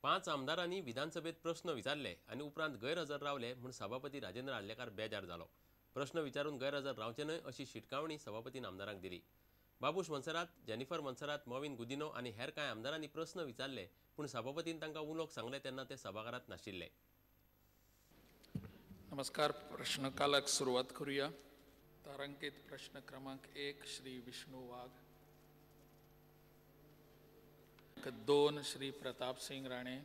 5 आमदारांनी विधानसभेत प्रश्न विचारले आणि उपरांत गैरहजर रावले म्हणून सभापती राजेंद्र आर्लेकार बेजार जालो. प्रश्न विचारून गैरहजर रावचे न्हय अशी शिटकावणी सभापतीन आमदारांक दिली. बाबूश मनसरात, जेनिफर मनसरात, मॉविन गुदिनो आणि हेर कांय आमदारांनी प्रश्न विचारले पूण सभापतीन तांकां उलोवंक सांगले तेन्ना ते सभाघरांत नाशिल्ले. नमस्कार. प्रश्नकालाक सुरुवात करूया. तारांकित प्रश्न क्रमांक 1 श्री विष्णू वाघ, 2 श्री प्रताप सिंग राणे,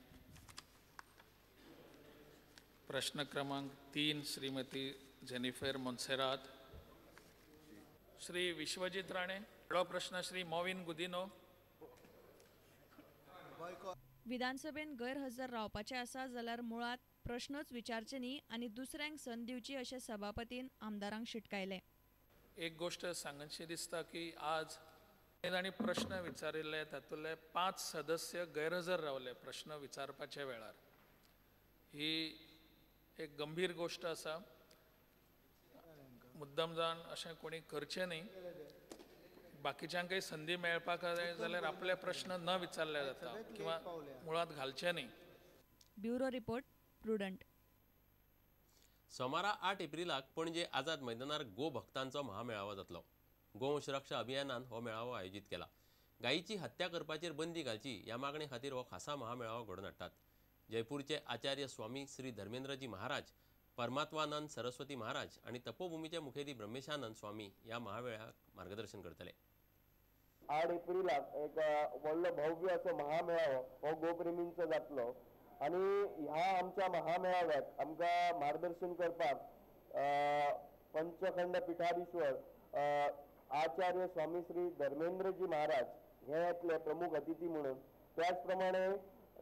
प्रश्न क्रमांक 3 श्रीमती जेनिफर मोन्सेरात, श्री विश्वजीत राणे. प्रश्न श्री मॉविन गुदिनो. विधानसभेन गैरहजर रावपाचे आसा जाल्यार मुळात प्रश्नच विचारचे न्ही आनी दुसऱ्यांक संद दिवची अशें सभापतीन आमदारांक शिटकायले. एक गोष्ट सांगची दिसता की आज तांणी प्रश्न विचारिल्ले तातूंतले 5 सदस्य गैरहजर रावले प्रश्न विचारपाच्या वेळार. ही एक गंभीर गोष्ट आसा. मुद्दम जावन अशें कोणी करचें न्ही. बाकीच्यांकय संदी मेळपाक जाय जाल्यार आपले प्रश्न न विचारले जाता किंवा मुळात घालचे न्ही. Bureau report, prudent. सोमारा 8 एप्रिलाक पणजे आझाद मैदानार गो भक्तांचो महामेळावो जातलो. गोवंश रक्षा अभियानान हो मेळावो आयोजीत केला. गायीची हत्या करपाचेर बंदी घालची ह्या मागणे खातीर हो खासा महामेळावो घडोवन हाडटात. जयपूरचे आचार्य स्वामी श्री धर्मेंद्रजी महाराज, परमात्मानंद सरस्वती महाराज आणि तपोभूमीचे मुखेली ब्रह्मेशानंद स्वामी ह्या महामेळाव्याक मार्गदर्शन करतले. 8 एप्रिलाक एक व्हडलो भव्य असो महामेळावो हो गोप्रेमींचो जातलो आणि ह्या आमच्या महामेळाव्याक आमकां मार्गदर्शन करपाक पंचखंड पीठाधीश्वर आचार्य स्वामी श्री धर्मेंद्रजी महाराज हे येतले प्रमुख अतिथी म्हणून. त्याच प्रमाणे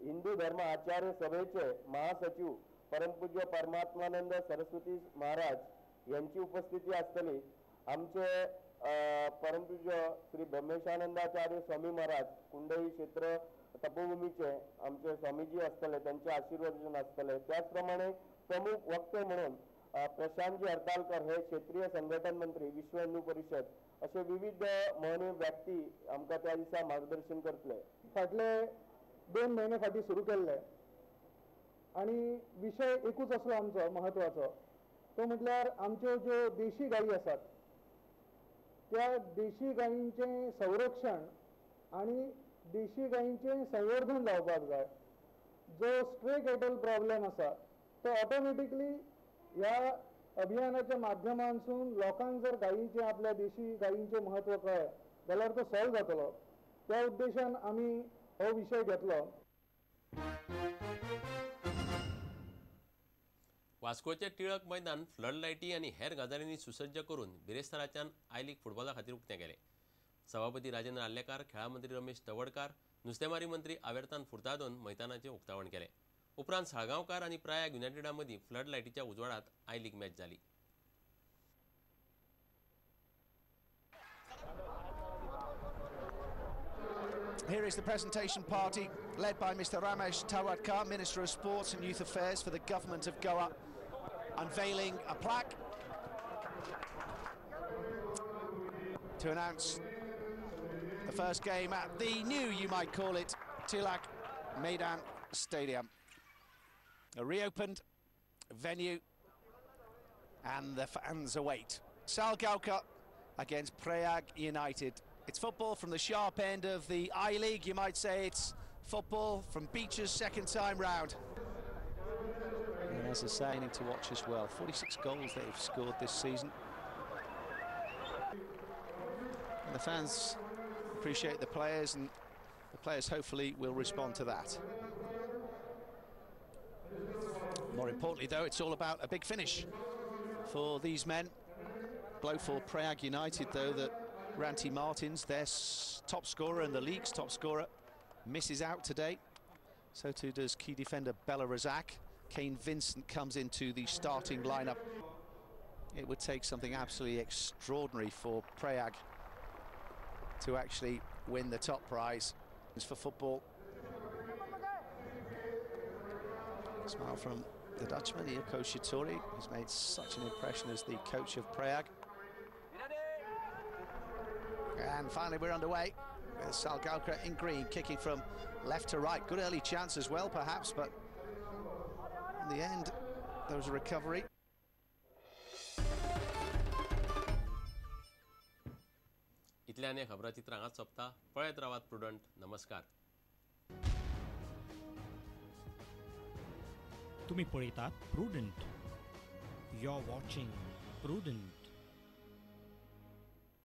हिंदू धर्म आचार्य सभेचे महासचिव परमपूज्य परमात्मानंद सरस्वती महाराज यांची उपस्थिती आसतली. आमचे परमपूज्य श्री ब्रह्मेशानंदाचार्य स्वामी महाराज कुंडई क्षेत्र तपोभूमीचे आमचे स्वामीजी आसतले, त्यांचे आशीर्वचन आसतले. त्याचप्रमाणे प्रमुख वक्ते म्हणून प्रशांतजी हरतालकर हे क्षेत्रीय संघटन मंत्री विश्व हिंदू परिषद असे विविध महनीय व्यक्ती आमकां त्या दिसा मार्गदर्शन करतले. फाटले 2 महिने फाटी सुरू केल्ले आणि विषय एकूच असलो आमचो महत्वाचो, तो म्हटल्यार आमच्यो ज्यो देशी गायी आसात त्या देशी गायींचे संरक्षण आणि देशी गायींचे संवर्धन जावपाक जाय. जो स्ट्रे कॅटल प्रॉब्लेम आसा तो ऑटोमॅटिकली ह्या अभियानाच्या माध्यमांतसून लोकांक जर गायींचे आपल्या देशी गायींचे महत्व कळ्ळें जाल्यार तो सॉल्व जातलो. त्या उद्देशान आमी हो विषय घेतलो. वास्कोचे टिळक मैदान फ्लड लायटी आणि हेर गजालींनी सुसज्ज करून बिरेस्ताराच्यान आय लीग फुटबॉला खातीर उक्तें केलें. सभापती राजेंद्र आर्लेकार, खेळा मंत्री रमेश तवडकार, नुस्तेमारी मंत्री आवेर्तान फुर्तादोन मैदानाचें उक्तावण केलें. उपरांत साळगांवकार आणि प्रायाग युनायटेडा मदीं फ्लड लायटीच्या उजवाडात आय लीग मॅच जाली. Here is the presentation party led by Mr. Ramesh Tawadkar, Minister of Sports and Youth Affairs for the Government of Goa, unveiling a plaque to announce the first game at the new, you might call it, Tilak Maidan Stadium. A reopened venue and the fans await. Salgaoka against Prayag United. It's football from the sharp end of the I-League. You might say it's football from Beech's second time round. And as I say, need to watch as well. 46 goals they've scored this season. And the fans appreciate the players, and the players hopefully will respond to that. More importantly, though, it's all about a big finish for these men. Blow for Prayag United, though, that Ranti Martins, their top scorer and the league's top scorer, misses out today. So too does key defender Bella Razak. Kane Vincent comes into the starting lineup. It would take something absolutely extraordinary for Prayag to actually win the top prize. It's for football. Smile from the Dutchman, Ilko Shitori, who's made such an impression as the coach of Prayag. And finally we're underway with Salgaukra in green, kicking from left to right. Good early chance as well, perhaps, but in the end, there was a recovery. इतल्यान हे खबराचित्र हांगाच सोंपता. पळयत रावात prudent. नमस्कार. तुम्ही पळयतात prudent. You are watching prudent.